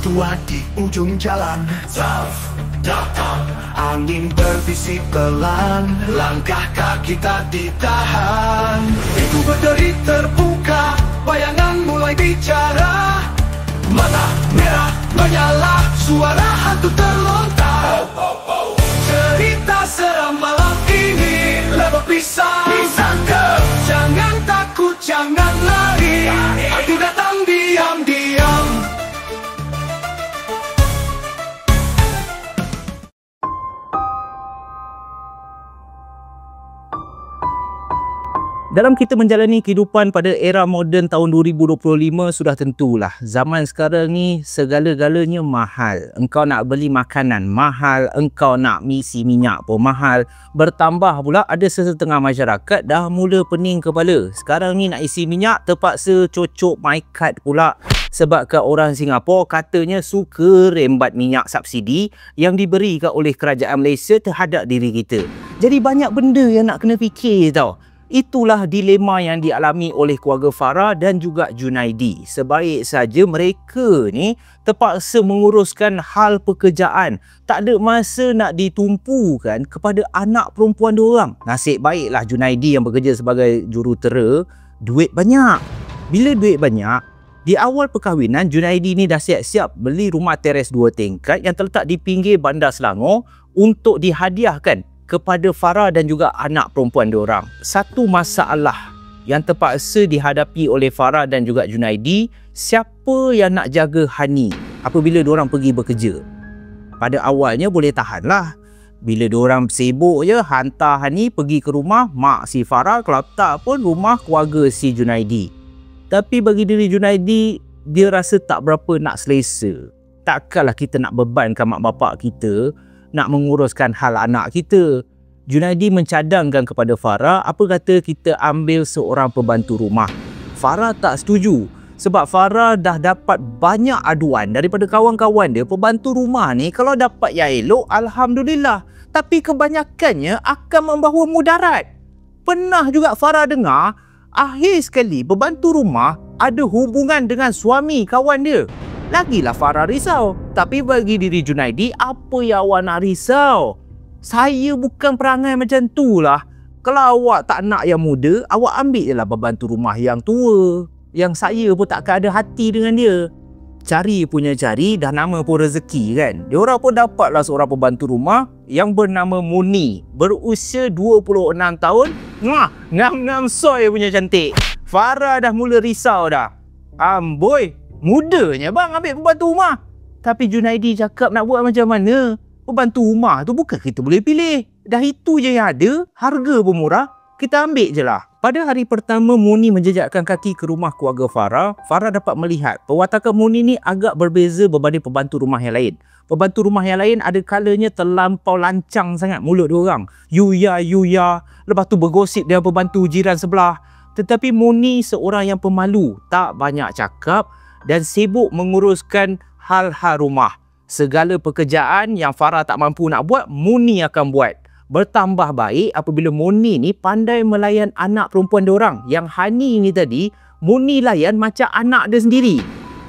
tua di ujung jalan. Datang angin berbisik pelan, langkah kaki tak ditahan. Itu berderi terbuka, bayangan mulai bicara. Mata merah menyala, suara hantu terlontar. Cerita seram malam ini lebih pisang. Jangan takut, jangan lari, hantu datang diam-diam. Dalam kita menjalani kehidupan pada era moden tahun 2025, sudah tentulah zaman sekarang ni segala-galanya mahal. Engkau nak beli makanan mahal, engkau nak isi minyak pun mahal. Bertambah pula ada sesetengah masyarakat dah mula pening kepala. Sekarang ni nak isi minyak terpaksa cocok my card pula. Sebabkan orang Singapura katanya suka rembat minyak subsidi yang diberikan oleh kerajaan Malaysia terhadap diri kita. Jadi banyak benda yang nak kena fikir tau. Itulah dilema yang dialami oleh keluarga Farah dan juga Junaidi. Sebaik saja mereka ni terpaksa menguruskan hal pekerjaan. Tak ada masa nak ditumpukan kepada anak perempuan diorang. Nasib baiklah Junaidi yang bekerja sebagai jurutera, duit banyak. Bila duit banyak, di awal perkahwinan Junaidi ni dah siap-siap beli rumah teres 2 tingkat yang terletak di pinggir Bandar Selangor untuk dihadiahkan kepada Farah dan juga anak perempuan diorang. Satu masalah yang terpaksa dihadapi oleh Farah dan juga Junaidi, siapa yang nak jaga Hani apabila diorang pergi bekerja? Pada awalnya boleh tahanlah. Bila diorang sibuk je, hantar Hani pergi ke rumah mak si Farah, kalau tak pun rumah keluarga si Junaidi. Tapi bagi diri Junaidi, dia rasa tak berapa nak selesa. Takkanlah kita nak bebankan mak bapak kita nak menguruskan hal anak kita. Junaidi mencadangkan kepada Farah, apa kata kita ambil seorang pembantu rumah. Farah tak setuju sebab Farah dah dapat banyak aduan daripada kawan-kawan dia. Pembantu rumah ni kalau dapat yang elok, alhamdulillah, tapi kebanyakannya akan membawa mudarat. Pernah juga Farah dengar akhir sekali pembantu rumah ada hubungan dengan suami kawan dia. Lagilah Farah risau. Tapi bagi diri Junaidi, apa yang awak nak risau? Saya bukan perangai macam tu lah. Kalau awak tak nak yang muda, awak ambil je lah pembantu rumah yang tua. Yang saya pun takkan ada hati dengan dia. Cari punya cari, dah nama pun rezeki kan. Diorang pun dapatlah seorang pembantu rumah yang bernama Muni. Berusia 26 tahun. Ngam-ngam soy punya cantik. Farah dah mula risau dah. Amboi, mudanya bang ambil pembantu rumah. Tapi Junaidi cakap nak buat macam mana? Pembantu rumah tu bukan kita boleh pilih. Dah itu je yang ada, harga pun murah, kita ambil je lah. Pada hari pertama Muni menjejakkan kaki ke rumah keluarga Farah, Farah dapat melihat perwatakan Muni ni agak berbeza berbanding pembantu rumah yang lain. Pembantu rumah yang lain ada kalanya terlampau lancang sangat mulut diorang. Yuya, lepas tu bergosip dengan pembantu jiran sebelah. Tetapi Muni seorang yang pemalu, tak banyak cakap dan sibuk menguruskan hal-hal rumah. Segala pekerjaan yang Farah tak mampu nak buat, Muni akan buat. Bertambah baik apabila Muni ni pandai melayan anak perempuan diorang. Yang Hani ni tadi, Muni layan macam anak dia sendiri.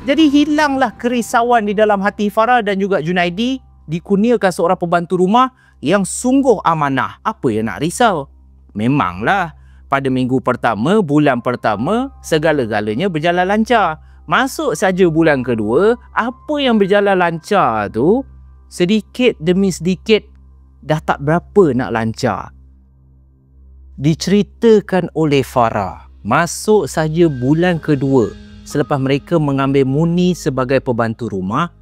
Jadi hilanglah kerisauan di dalam hati Farah dan juga Junaidi, dikurniakan seorang pembantu rumah yang sungguh amanah. Apa yang nak risau? Memanglah, pada minggu pertama, bulan pertama, segala-galanya berjalan lancar. Masuk saja bulan kedua, apa yang berjalan lancar tu, sedikit demi sedikit dah tak berapa nak lancar. Diceritakan oleh Farah, masuk saja bulan kedua, selepas mereka mengambil Muni sebagai pembantu rumah,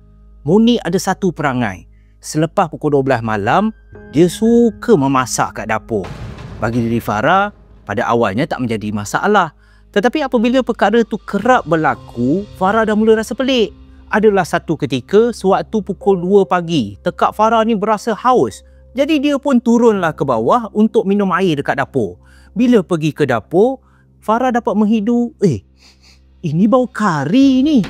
Muni ada satu perangai. Selepas pukul 12 malam, dia suka memasak kat dapur. Bagi diri Farah, pada awalnya tak menjadi masalah. Tetapi apabila perkara tu kerap berlaku, Farah dah mula rasa pelik. Adalah satu ketika, sewaktu pukul 2 pagi, tekak Farah ni berasa haus. Jadi dia pun turunlah ke bawah untuk minum air dekat dapur. Bila pergi ke dapur, Farah dapat menghidu, ini bau kari ni.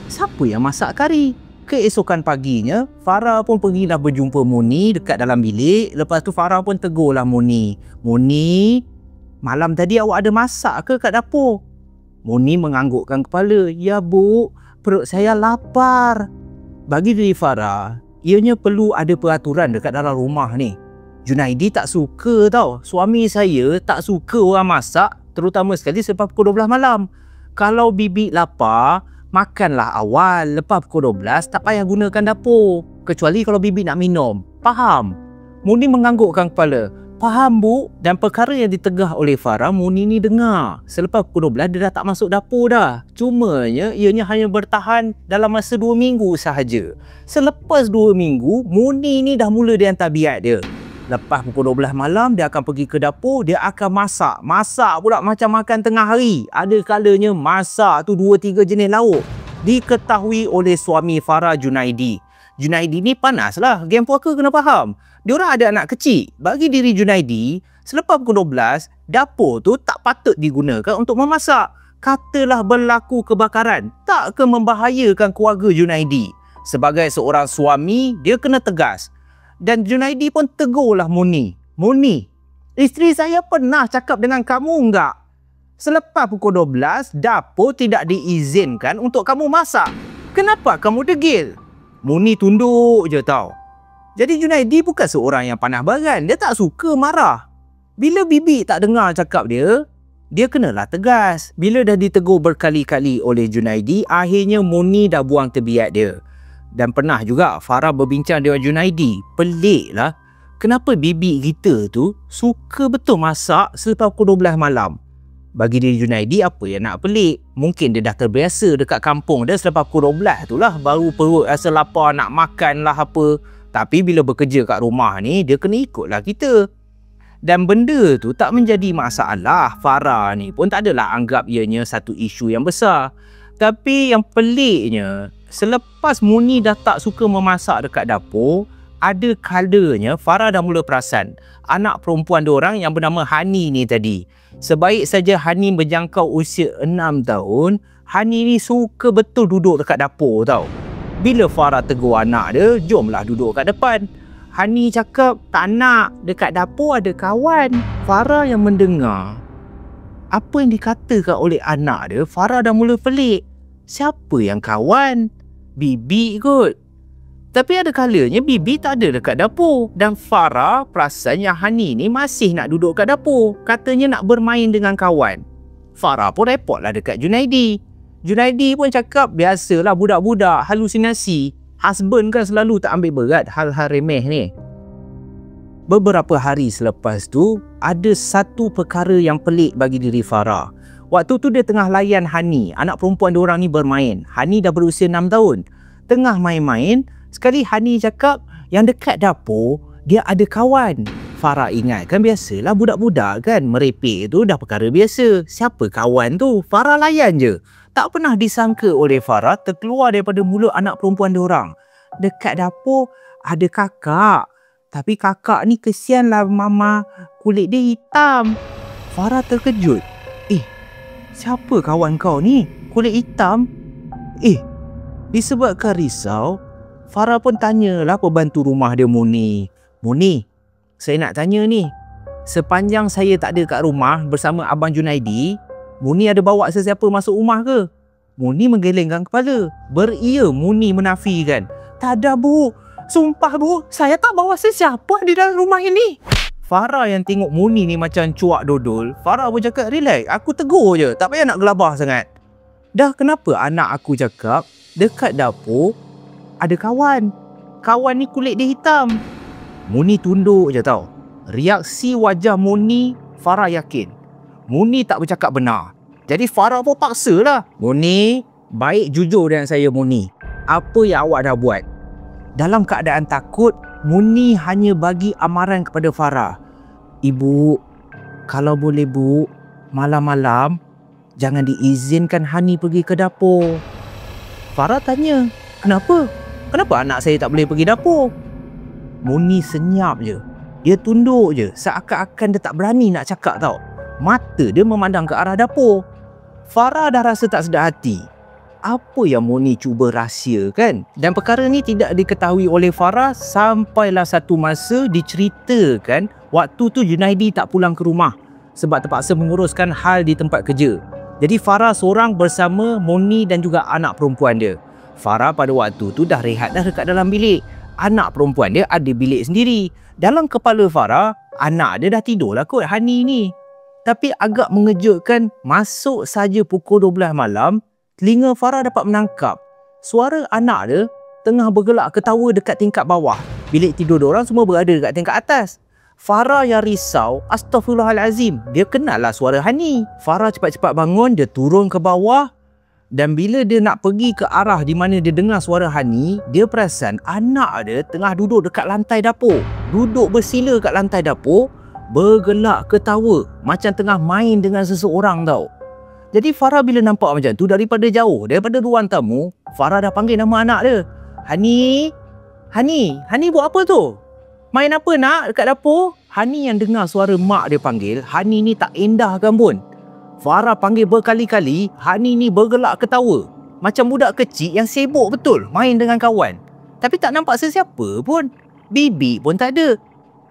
Siapa yang masak kari? Keesokan paginya, Farah pun pergilah berjumpa Muni dekat dalam bilik. Lepas tu Farah pun tegurlah Muni. Muni, malam tadi awak ada masak ke kat dapur? Muni menganggukkan kepala. Ya bu, perut saya lapar. bagi diri Farah, ianya perlu ada peraturan dekat dalam rumah ni. Junaidi tak suka tau. Suami saya tak suka orang masak, terutama sekali selepas pukul 12 malam. Kalau bibi lapar, makanlah awal. Lepas pukul 12, tak payah gunakan dapur. Kecuali kalau bibi nak minum. Faham? Muni menganggukkan kepala. Faham, Bu? Dan perkara yang ditegah oleh Farah, Muni ni dengar. Selepas pukul 12, dia dah tak masuk dapur dah. Cumanya, ianya hanya bertahan dalam masa 2 minggu sahaja. Selepas 2 minggu, Muni ni dah mula dengan tabiat dia. Lepas pukul 12 malam, dia akan pergi ke dapur, dia akan masak. Masak pula macam makan tengah hari. Ada kalanya masak tu 2-3 jenis lauk. Diketahui oleh suami Farah, Junaidi. Junaidi ni panas lah. Geng puaka kena faham. Diorang ada anak kecil. Bagi diri Junaidi, selepas pukul 12, dapur tu tak patut digunakan untuk memasak. Katalah berlaku kebakaran, tak ke membahayakan keluarga Junaidi. Sebagai seorang suami, dia kena tegas. Dan Junaidi pun tegurlah Muni. Muni, isteri saya pernah cakap dengan kamu enggak? Selepas pukul 12, dapur tidak diizinkan untuk kamu masak. Kenapa kamu degil? Muni tunduk je tau. Jadi Junaidi bukan seorang yang panah baran. Dia tak suka marah. Bila bibi tak dengar cakap dia kenalah tegas. Bila dah ditegur berkali-kali oleh Junaidi, akhirnya Muni dah buang tebiat dia. Dan pernah juga Farah berbincang dengan Junaidi. Pelik lah. Kenapa bibi kita tu suka betul masak selepas pukul 12 malam? Bagi diri Junaidi, apa yang nak pelik? Mungkin dia dah terbiasa dekat kampung dia selepas pukul 12 tu lah. Baru perut rasa lapar nak makan lah apa. Tapi bila bekerja kat rumah ni, dia kena ikutlah kita. Dan benda tu tak menjadi masalah. Farah ni pun tak adalah anggap ianya satu isu yang besar. Tapi yang peliknya, selepas Muni dah tak suka memasak dekat dapur, ada kalanya Farah dah mula perasan anak perempuan diorang yang bernama Hani ni tadi. Sebaik saja Hani menjangkau usia 6 tahun, Hani ni suka betul duduk dekat dapur tau. Bila Farah tegur anak dia, jomlah duduk kat depan. Hani cakap, tak nak, dekat dapur ada kawan. Farah yang mendengar apa yang dikatakan oleh anak dia, Farah dah mula pelik. Siapa yang kawan? Bibi kot. Tapi ada kalanya bibi tak ada dekat dapur. Dan Farah perasan yang Hani ni masih nak duduk kat dapur. Katanya nak bermain dengan kawan. Farah pun repotlah dekat Junaidi. Junaidi pun cakap, biasalah budak-budak halusinasi. Husband kan selalu tak ambil berat hal-hal remeh ni. Beberapa hari selepas tu, ada satu perkara yang pelik bagi diri Farah. Waktu tu dia tengah layan Hani, anak perempuan diorang ni bermain. Hani dah berusia 6 tahun. Tengah main-main, sekali Hani cakap yang dekat dapur dia ada kawan. Farah ingat, kan biasalah budak-budak kan, merepek tu dah perkara biasa. Siapa kawan tu? Farah layan je. Tak pernah disangka oleh Farah terkeluar daripada mulut anak perempuan diorang. Dekat dapur ada kakak. Tapi kakak ni kesianlah mama, kulit dia hitam. Farah terkejut. Siapa kawan kau ni? Kulit hitam? Disebabkan risau, Farah pun tanyalah pembantu rumah dia, Muni. Muni, saya nak tanya ni. Sepanjang saya tak ada kat rumah bersama Abang Junaidi, Muni ada bawa sesiapa masuk rumah ke? Muni menggelengkan kepala. Beria Muni menafikan. Tak ada, Bu. Sumpah, Bu, saya tak bawa sesiapa di dalam rumah ini. Farah yang tengok Muni ni macam cuak dodol, Farah pun cakap, relax, aku tegur je, tak payah nak gelabah sangat. Dah kenapa anak aku cakap dekat dapur ada kawan. Kawan ni kulit dia hitam. Muni tunduk je tau. Reaksi wajah Muni, Farah yakin Muni tak bercakap benar. Jadi Farah pun paksa lah. Muni, baik jujur dengan saya, Muni. Apa yang awak dah buat? Dalam keadaan takut, Muni hanya bagi amaran kepada Farah. Ibu, kalau boleh Bu, malam-malam jangan diizinkan Hani pergi ke dapur. Farah tanya, kenapa? Kenapa anak saya tak boleh pergi dapur? Muni senyap je. Dia tunduk je, seakan-akan dia tak berani nak cakap tau. Mata dia memandang ke arah dapur. Farah dah rasa tak sedar hati. Apa yang Muni cuba rahsiakan? Dan perkara ni tidak diketahui oleh Farah sampailah satu masa diceritakan waktu tu Junaidi tak pulang ke rumah sebab terpaksa menguruskan hal di tempat kerja. Jadi Farah seorang bersama Muni dan juga anak perempuan dia. Farah pada waktu tu dah rehat dah dekat dalam bilik. Anak perempuan dia ada bilik sendiri. Dalam kepala Farah, anak dia dah tidur lah kot Hani ni. Tapi agak mengejutkan, masuk saja pukul 12 malam, telinga Farah dapat menangkap suara anak dia tengah bergelak ketawa dekat tingkat bawah. Bilik tidur diorang semua berada dekat tingkat atas. Farah yang risau, astaghfirullahalazim, dia kenal lah suara Hani. Farah cepat-cepat bangun, dia turun ke bawah. Dan bila dia nak pergi ke arah di mana dia dengar suara Hani, dia perasan anak dia tengah duduk dekat lantai dapur. Duduk bersila kat lantai dapur, bergelak ketawa macam tengah main dengan seseorang tau. Jadi Farah bila nampak macam tu daripada jauh, daripada ruang tamu, Farah dah panggil nama anak dia. Hani, Hani buat apa tu? Main apa nak dekat dapur? Hani yang dengar suara mak dia panggil, Hani ni tak endahkan pun. Farah panggil berkali-kali, Hani ni bergelak ketawa. Macam budak kecil yang sibuk betul main dengan kawan. Tapi tak nampak sesiapa pun. Bibi pun tak ada.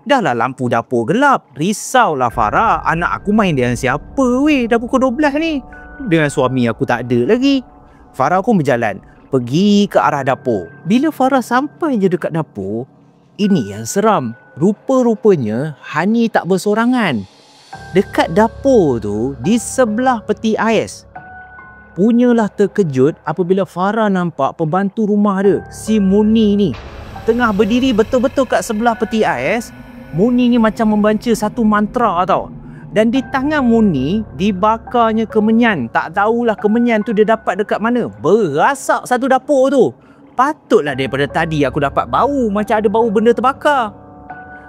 Dah lah lampu dapur gelap. Risaulah Farah, anak aku main dengan siapa weh? Dah pukul 12 ni. Dengan suami aku tak ada lagi. Farah pun berjalan, pergi ke arah dapur. Bila Farah sampai je dekat dapur, ini yang seram. Rupa-rupanya Hani tak bersorangan. Dekat dapur tu, di sebelah peti ais. Punyalah terkejut apabila Farah nampak pembantu rumah dia, si Muni ni, tengah berdiri betul-betul kat sebelah peti ais. Muni ni macam membaca satu mantra tau. Dan di tangan Muni dibakarnya kemenyan. Tak tahulah kemenyan tu dia dapat dekat mana. Berasak satu dapur tu. Patutlah daripada tadi aku dapat bau macam ada bau benda terbakar.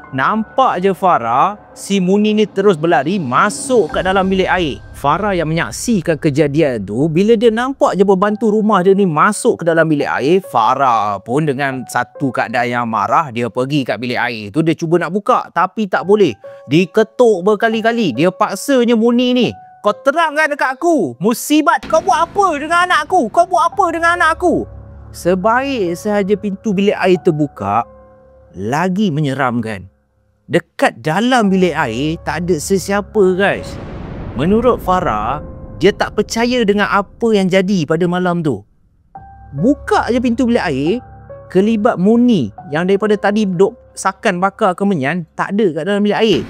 Nampak je Farah, si Muni ni terus berlari masuk kat dalam bilik air. Farah yang menyaksikan kejadian tu, bila dia nampak je pembantu rumah dia ni masuk ke dalam bilik air, Farah pun dengan satu keadaan yang marah, dia pergi kat bilik air tu, dia cuba nak buka tapi tak boleh. Diketuk berkali-kali, dia paksanya Muni ni, kau terangkan dekat aku, musibat kau buat apa dengan anak aku? Kau buat apa dengan anak aku? Sebaik sahaja pintu bilik air terbuka, lagi menyeramkan. Dekat dalam bilik air tak ada sesiapa guys. Menurut Farah, dia tak percaya dengan apa yang jadi pada malam tu. Buka je pintu bilik air, kelibat Muni yang daripada tadi duk sakan bakar kemenyan tak ada kat dalam bilik air.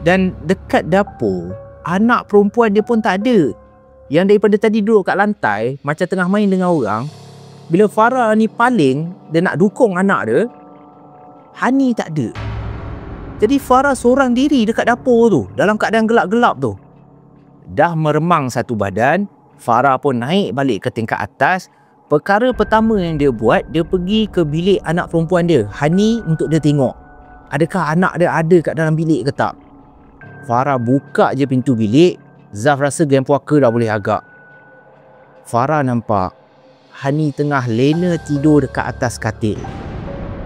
Dan dekat dapur, anak perempuan dia pun tak ada. Yang daripada tadi duduk kat lantai macam tengah main dengan orang. Bila Farah ni paling, dia nak dukung anak dia, Hani tak ada. Jadi Farah seorang diri dekat dapur tu, dalam keadaan gelap-gelap tu. Dah meremang satu badan, Farah pun naik balik ke tingkat atas. Perkara pertama yang dia buat, dia pergi ke bilik anak perempuan dia, Hani, untuk dia tengok adakah anak dia ada kat dalam bilik ke tak. Farah buka je pintu bilik, Zaf rasa game puaka dah boleh agak. Farah nampak Hani tengah lena tidur dekat atas katil.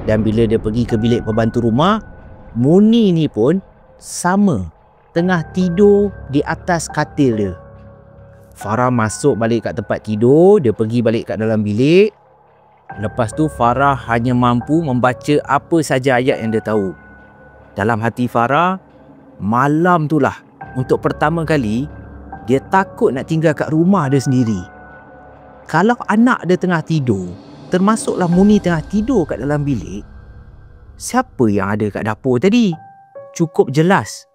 Dan bila dia pergi ke bilik pembantu rumah, Muni ni pun sama, tengah tidur di atas katil dia. Farah masuk balik kat tempat tidur, dia pergi balik kat dalam bilik. Lepas tu Farah hanya mampu membaca apa saja ayat yang dia tahu. Dalam hati Farah, malam tu lah untuk pertama kali dia takut nak tinggal kat rumah dia sendiri. Kalau anak dia tengah tidur, termasuklah Muni tengah tidur kat dalam bilik, siapa yang ada kat dapur tadi? Cukup jelas.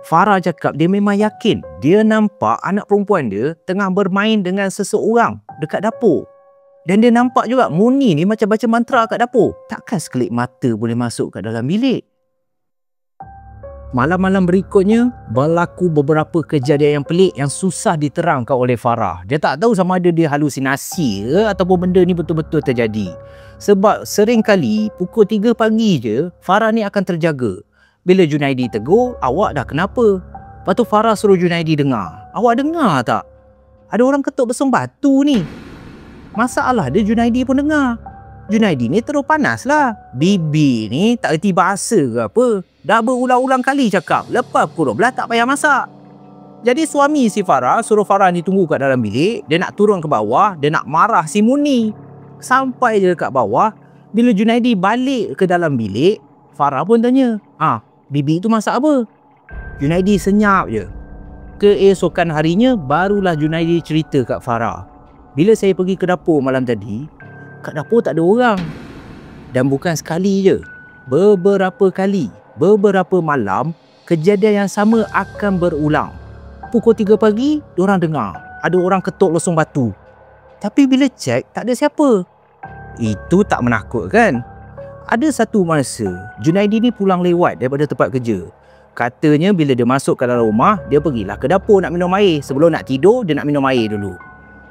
Farah cakap dia memang yakin dia nampak anak perempuan dia tengah bermain dengan seseorang dekat dapur. Dan dia nampak juga Muni ni macam baca mantra kat dapur. Takkan sekelip mata boleh masuk kat dalam bilik. Malam-malam berikutnya, berlaku beberapa kejadian yang pelik yang susah diterangkan oleh Farah. Dia tak tahu sama ada dia halusinasi ke ataupun benda ni betul-betul terjadi. Sebab sering kali pukul 3 pagi je, Farah ni akan terjaga. Bila Junaidi tegur, awak dah kenapa? Lepas tu Farah suruh Junaidi dengar. Awak dengar tak? Ada orang ketuk besong batu ni. Masalah dia Junaidi pun dengar. Junaidi ni terus panas lah. Bibi ni tak erti bahasa ke apa. Dah berulang-ulang kali cakap, lepas pukul 12 tak payah masak. Jadi suami si Farah suruh Farah ni tunggu kat dalam bilik. Dia nak turun ke bawah, dia nak marah si Muni. Sampai je dekat bawah, bila Junaidi balik ke dalam bilik, Farah pun tanya, bibi tu masak apa? Junaidi senyap je. Keesokan harinya, barulah Junaidi cerita kat Farah. Bila saya pergi ke dapur malam tadi, kat dapur tak ada orang. Dan bukan sekali je, beberapa kali, beberapa malam, kejadian yang sama akan berulang. Pukul 3 pagi, diorang dengar ada orang ketuk losong batu. Tapi bila cek, tak ada siapa. Itu tak menakutkan. Ada satu masa, Junaidi ni pulang lewat daripada tempat kerja. Katanya bila dia masuk ke dalam rumah, dia pergilah ke dapur nak minum air. Sebelum nak tidur, dia nak minum air dulu.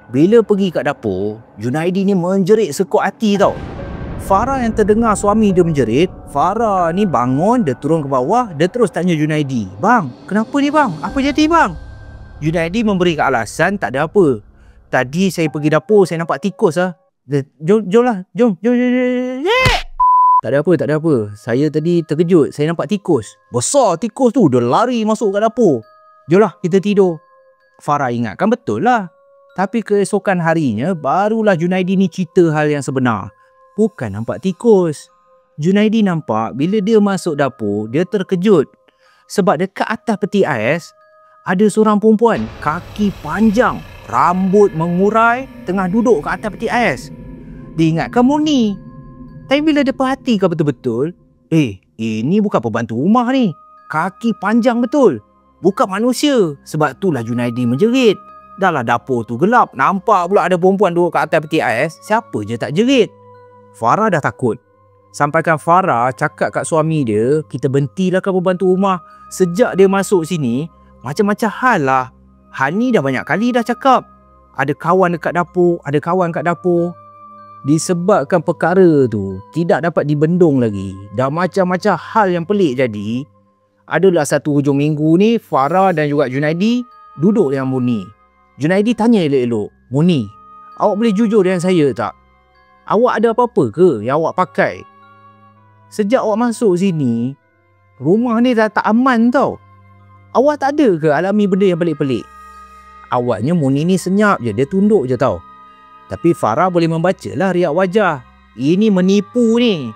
Bila pergi kat dapur, Junaidi ni menjerit sekuat hati tau. Farah yang terdengar suami dia menjerit, Farah ni bangun, dia turun ke bawah, dia terus tanya Junaidi, "Bang, kenapa ni bang? Apa jadi bang?" Junaidi memberikan alasan, "Tak ada apa. Tadi saya pergi dapur, saya nampak tikus lah. Jom. Tak ada apa. Saya tadi terkejut, saya nampak tikus. Besar tikus tu, dia lari masuk kat dapur. Jomlah, kita tidur." Farah ingatkan betul lah. Tapi keesokan harinya, barulah Junaidi ni cerita hal yang sebenar. Bukan nampak tikus. Junaidi nampak bila dia masuk dapur, dia terkejut. Sebab dekat atas peti ais, ada seorang perempuan, kaki panjang, rambut mengurai, tengah duduk kat atas peti ais. Dia ingatkan Murni. Tapi bila dia perhatikan betul-betul, ini bukan pembantu rumah ni. Kaki panjang betul. Bukan manusia. Sebab itulah Junaidi menjerit. Dah lah dapur tu gelap, nampak pula ada perempuan duduk kat atas peti ais. Siapa je tak jerit? Farah dah takut. Sampaikan Farah cakap kat suami dia, "Kita berhentilah kan pembantu rumah. Sejak dia masuk sini, macam-macam hal lah. Hani dah banyak kali dah cakap. Ada kawan dekat dapur, ada kawan kat dapur." Disebabkan perkara tu tidak dapat dibendung lagi, dah macam-macam hal yang pelik jadi, adalah satu hujung minggu ni, Farah dan juga Junaidi duduk dengan Murni. Junaidi tanya elok-elok, "Murni, awak boleh jujur dengan saya tak? Awak ada apa-apa ke yang awak pakai? Sejak awak masuk sini, rumah ni dah tak aman tau. Awak tak ada ke alami benda yang pelik-pelik?" Awalnya Murni ni senyap je, dia tunduk je tau. Tapi Farah boleh membacalah riak wajah. Ini menipu ni.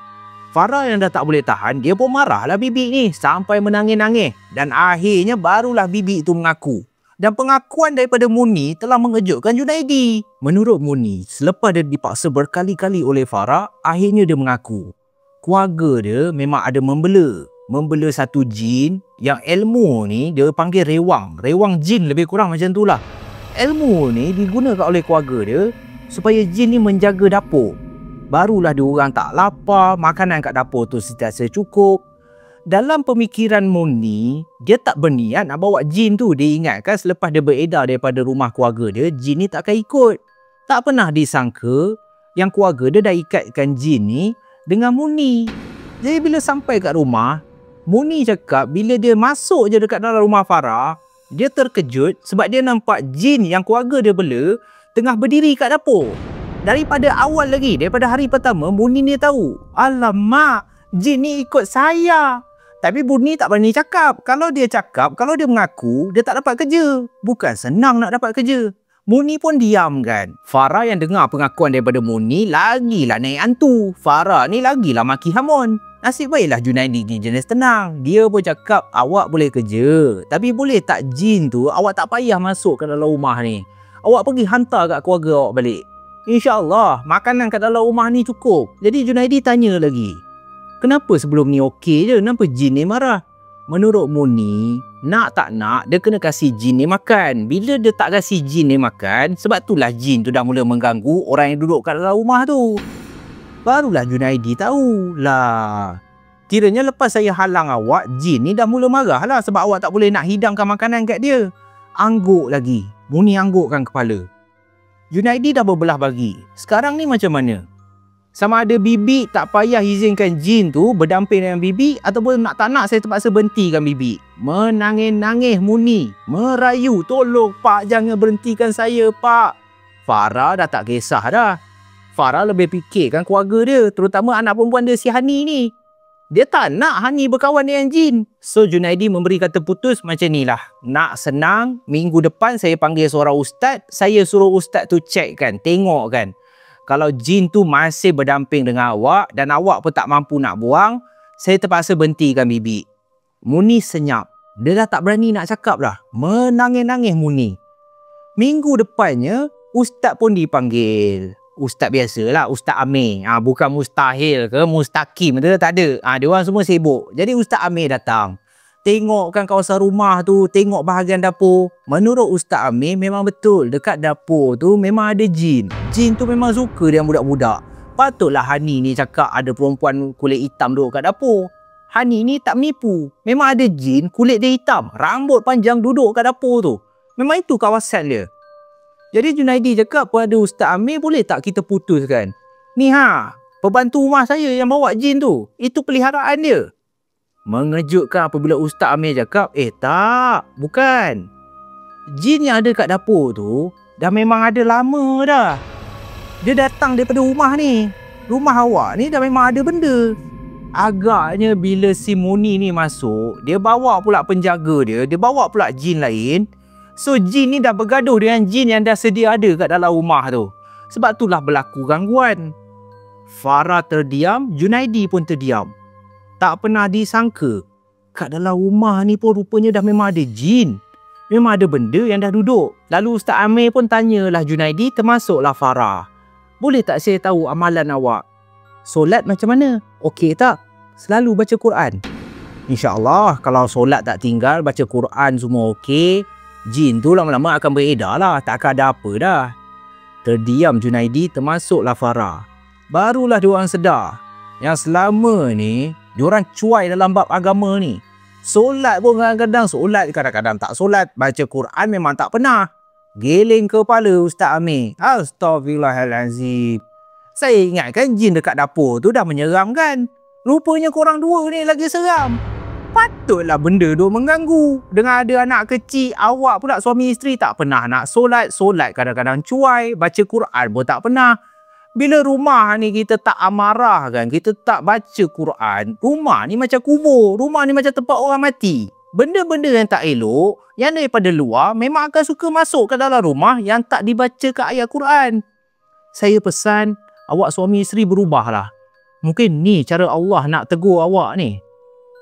Farah yang dah tak boleh tahan, dia pun marahlah bibik ni sampai menangis-nangis. Dan akhirnya barulah bibik tu mengaku. Dan pengakuan daripada Murni telah mengejutkan Junaidi. Menurut Murni, selepas dia dipaksa berkali-kali oleh Farah, akhirnya dia mengaku keluarga dia memang ada membela satu jin yang ilmu ni dia panggil rewang jin, lebih kurang macam tu lah. Ilmu ni digunakan oleh keluarga dia supaya jin ni menjaga dapur. Barulah diorang tak lapar, makanan kat dapur tu sentiasa cukup. Dalam pemikiran Murni, dia tak berniat nak bawa jin tu. Dia ingatkan selepas dia beredar daripada rumah keluarga dia, jin ni tak akan ikut. Tak pernah disangka yang keluarga dia dah ikatkan jin ni dengan Murni. Jadi bila sampai kat rumah, Murni cakap bila dia masuk je dekat dalam rumah Farah, dia terkejut sebab dia nampak jin yang keluarga dia bela tengah berdiri kat dapur. Daripada awal lagi, daripada hari pertama, Murni ni tahu, "Alamak, jin ni ikut saya." Tapi Murni tak berani cakap. Kalau dia cakap, kalau dia mengaku, dia tak dapat kerja. Bukan senang nak dapat kerja. Murni pun diam kan. Farah yang dengar pengakuan daripada Murni, lagilah naik hantu. Farah ni lagilah maki hamun. Nasib baiklah Junaidi ni jenis tenang. Dia pun cakap, "Awak boleh kerja. Tapi boleh tak jin tu, awak tak payah masuk ke dalam rumah ni. Awak pergi hantar kat keluarga awak balik. InsyaAllah, makanan kat dalam rumah ni cukup." Jadi Junaidi tanya lagi, "Kenapa sebelum ni okey je? Kenapa jin ni marah?" Menurut Murni, nak tak nak, dia kena kasih jin ni makan. Bila dia tak kasih jin ni makan, sebab itulah jin tu dah mula mengganggu orang yang duduk kat dalam rumah tu. Barulah Junaidi tahu lah. Kiranya lepas saya halang awak, jin ni dah mula marah lah sebab awak tak boleh nak hidangkan makanan kat dia. Angguk lagi. Murni anggukkan kepala. Junaidi dah berbelah bagi. Sekarang ni macam mana? Sama ada bibi tak payah izinkan jin tu berdamping dengan bibi, ataupun nak tak nak saya terpaksa berhentikan bibi. Menangis-nangis Murni, merayu, "Tolong pak, jangan berhentikan saya pak." Farah dah tak kisah dah. Farah lebih fikirkan keluarga dia, terutama anak perempuan dia si Hani ni. Dia tak nak Hani berkawan dengan jin. So Junaidi memberi kata putus macam ni lah. Nak senang, minggu depan saya panggil seorang ustaz, saya suruh ustaz tu check kan, tengok kan. Kalau jin tu masih berdamping dengan awak dan awak pun tak mampu nak buang, saya terpaksa berhentikan bibi. Murni senyap. Dia dah tak berani nak cakap dah. Menangis-nangis Murni. Minggu depannya, Ustaz pun dipanggil. Ustaz biasalah, Ustaz Amir. Bukan Mustahil ke Mustaqim tu, tak ada. Dia orang semua sibuk. Jadi Ustaz Amir datang. Tengokkan kawasan rumah tu, tengok bahagian dapur. Menurut Ustaz Amir memang betul, dekat dapur tu memang ada jin. Jin tu memang suka dia budak-budak. Patutlah Hani ni cakap ada perempuan kulit hitam duduk kat dapur. Hani ni tak menipu. Memang ada jin kulit dia hitam, rambut panjang duduk kat dapur tu. Memang itu kawasan dia. Jadi Junaidi cakap pada Ustaz Amir, boleh tak kita putuskan? Ni pembantu rumah saya yang bawa jin tu. Itu peliharaan dia. Mengejutkan apabila Ustaz Amir cakap, tak, bukan. Jin yang ada kat dapur tu dah memang ada lama dah. Dia datang daripada rumah ni. Rumah awak ni dah memang ada benda. Agaknya bila si Muni ni masuk, dia bawa pula penjaga dia bawa pula jin lain. So jin ni dah bergaduh dengan jin yang dah sedia ada kat dalam rumah tu. Sebab itulah berlaku gangguan. Farah terdiam, Junaidi pun terdiam. Tak pernah disangka kat dalam rumah ni pun rupanya dah memang ada jin. Memang ada benda yang dah duduk. Lalu Ustaz Amir pun tanyalah Junaidi, termasuklah Farah. Boleh tak saya tahu amalan awak? Solat macam mana? Okey tak? Selalu baca Quran? InsyaAllah kalau solat tak tinggal, baca Quran semua okey. Jin tu lama-lama akan beredar lah. Tak akan ada apa dah. Terdiam Junaidi, termasuklah Farah. Barulah diorang sedar yang selama ni diorang cuai dalam bab agama ni. Solat pun kadang-kadang solat, kadang-kadang tak solat. Baca Quran memang tak pernah. Geleng kepala Ustaz Amir. Astaghfirullahalazim. Saya ingatkan jin dekat dapur tu dah menyeramkan. Rupanya korang dua ni lagi seram. Patutlah benda duk mengganggu. Dengan ada anak kecil, awak pula suami isteri tak pernah nak solat. Solat kadang-kadang cuai, baca Quran pun tak pernah. Bila rumah ni kita tak amarah kan, kita tak baca Quran, rumah ni macam kubur, rumah ni macam tempat orang mati. Benda-benda yang tak elok, yang daripada luar memang akan suka masuk ke dalam rumah yang tak dibacakan ayat Quran. Saya pesan, awak suami isteri berubahlah. Mungkin ni cara Allah nak tegur awak ni.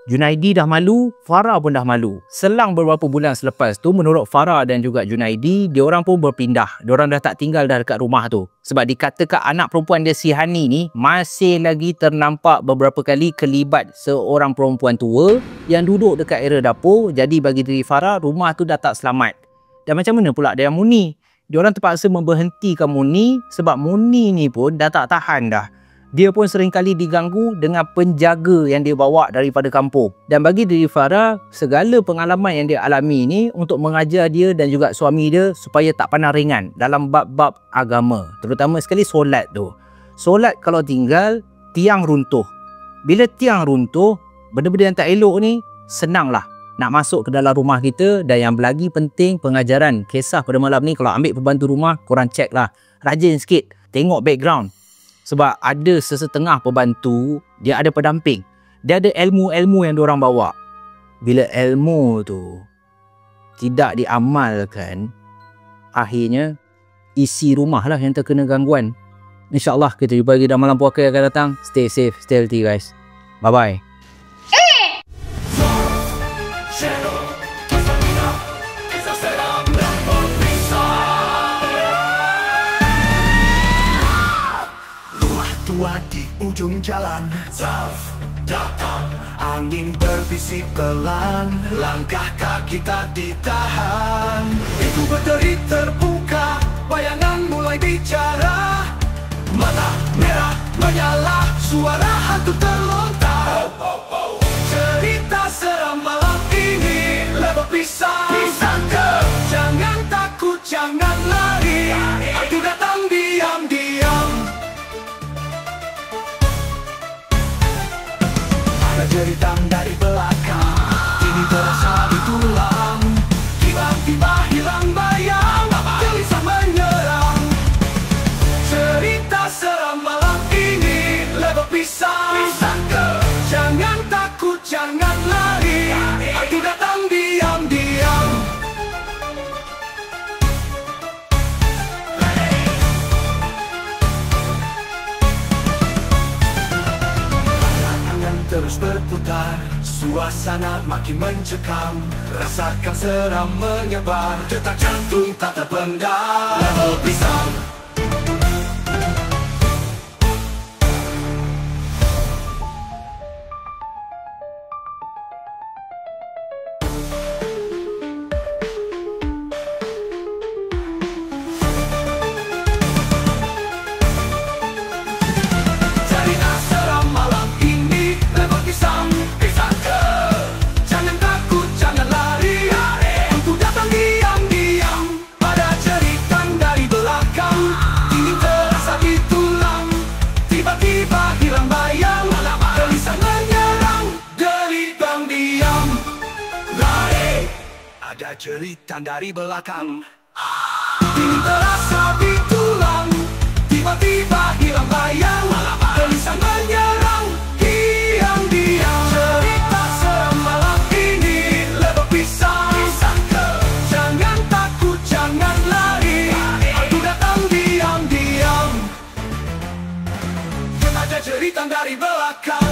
Junaidi dah malu, Farah pun dah malu. Selang beberapa bulan selepas tu, menurut Farah dan juga Junaidi, diorang pun berpindah. Diorang dah tak tinggal dah dekat rumah tu. Sebab dikatakan anak perempuan dia si Hani ni masih lagi ternampak beberapa kali kelibat seorang perempuan tua yang duduk dekat area dapur. Jadi bagi diri Farah, rumah tu dah tak selamat. Dan macam mana pula dengan Muni? Diorang terpaksa memberhentikan Muni sebab Muni ni pun dah tak tahan dah. Dia pun seringkali diganggu dengan penjaga yang dia bawa daripada kampung. Dan bagi diri Farah, segala pengalaman yang dia alami ni untuk mengajar dia dan juga suami dia supaya tak pandang ringan dalam bab-bab agama. Terutama sekali solat tu. Solat kalau tinggal, tiang runtuh. Bila tiang runtuh, benda-benda yang tak elok ni senanglah nak masuk ke dalam rumah kita. Dan yang lagi penting, pengajaran kisah pada malam ni, kalau ambil pembantu rumah, korang check lah. Rajin sikit, tengok background. Sebab ada sesetengah pembantu, dia ada pendamping. Dia ada ilmu-ilmu yang diorang bawa. Bila ilmu tu tidak diamalkan, akhirnya isi rumah lah yang terkena gangguan. InsyaAllah kita jumpa lagi dalam malam puaka yang akan datang. Stay safe, stay healthy guys. Bye-bye. Di ujung jalan Zaf datang, angin berbisik pelan, langkah kaki tak ditahan. Itu berderi terbuka, bayangan mulai bicara. Mata merah menyala, suara hantu terlontar. Cerita seram malam ini lebih pisang. Jangan takut, jangan lari, hantu datang diam-diam. Jeritan dari belakang, kini terasa di tulang. Tiba-tiba hilang bayang, gelisah menyerang. Cerita seram malam ini lebih pisang. Jangan takut, jangan lari, hantu datang diam-diam. terus berputar, suasana makin mencekam, rasakan seram menyebar, detak jantung tak terpendam. Level pisang. Ada jeritan dari belakang, dingin terasa di tulang, tiba-tiba hilang bayang, gelisah menyerang, diam-diam. Cerita seram malam ini, level pisang. Jangan takut, jangan lari, hantu datang diam-diam. Ada jeritan dari belakang.